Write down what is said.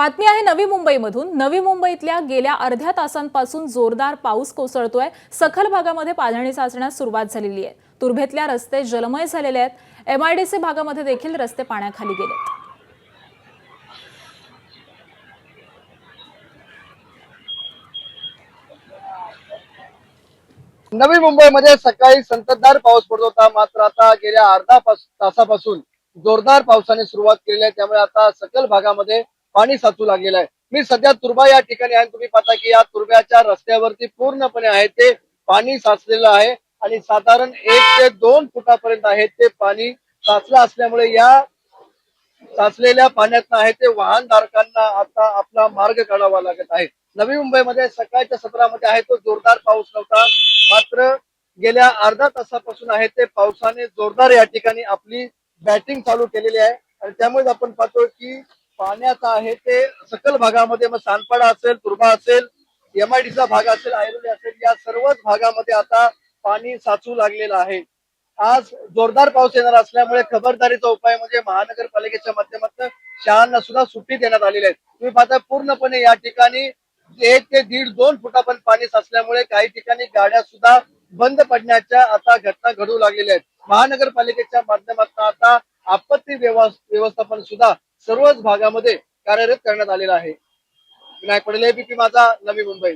बातमी आहे नवी मुंबईमधून। नवी मुंबईतल्या गेल्या अर्ध्या तासांपासून जोरदार पाऊस कोसळतोय। सखल भागामध्ये पाणी साचण्यास सुरुवात झालेली आहे। तुर्भेतल्या रस्ते जलमय झालेले आहेत। एमआयडीसी भागामध्ये देखील रस्ते पाण्याखाली गेलेत। नवी मुंबईमध्ये सकाळी संततधार पाऊस पडत होता, मात्र आता गेल्या अर्धा तासापासून जोरदार पावसाने सुरुवात केलेली आहे। त्यामुळे आता सकल भागामध्ये पाणी साचू लागलेलं आहे। मी सध्या तुर्भा या ठिकाणी आहे। तुम्ही पाहता की या तुर्भ्याच्या रस्त्यावरती पूर्णपणे आहे ते पाणी साचलेलं आहे आणि साधारण 1 ते 2 फुटापर्यंत आहे ते पाणी साचलं असल्यामुळे या साचलेल्या पाण्यात आहे ते वाहनधारकांना आता आपला मार्ग काढावा लागत आहे। नवी मुंबईमध्ये सकाळच्या सत्रामध्ये आहे तो जोरदार पाऊस नव्हता, मात्र गेल्या अर्धा तासापासून आहे ते पावसाने जोरदार या ठिकाणी आपली बॅटिंग चालू केलेली आहे आणि त्यामुळे आपण पाहतो की पाण्याचा आहे ते सकल भागामध्ये मग सानपाडा असेल, तुर्भा असेल, एमआयडीचा भाग असेल, ऐरोली असेल, या सर्वच भागामध्ये आता पाणी साचू लागलेलं आहे। आज जोरदार पाऊस येणार असल्यामुळे खबरदारीचा उपाय म्हणजे महानगरपालिकेच्या माध्यमातून शाळांना सुद्धा सुट्टी देण्यात आलेली आहे। तुम्ही पाहता पूर्णपणे या ठिकाणी 1 ते 1.5-2 फुटापर्यंत पाणी साचल्यामुळे काही ठिकाणी गाड्या सुद्धा बंद पडण्याच्या आता घटना घडू लागलेल्या आहेत। महानगरपालिकेच्या माध्यमातून आता आपत्ती व्यवस्थापन सुद्धा सर्वच भागामध्ये कार्यरत करण्यात आलेलं आहे। विनायक पडले, एबीपी माझा, नवी मुंबई।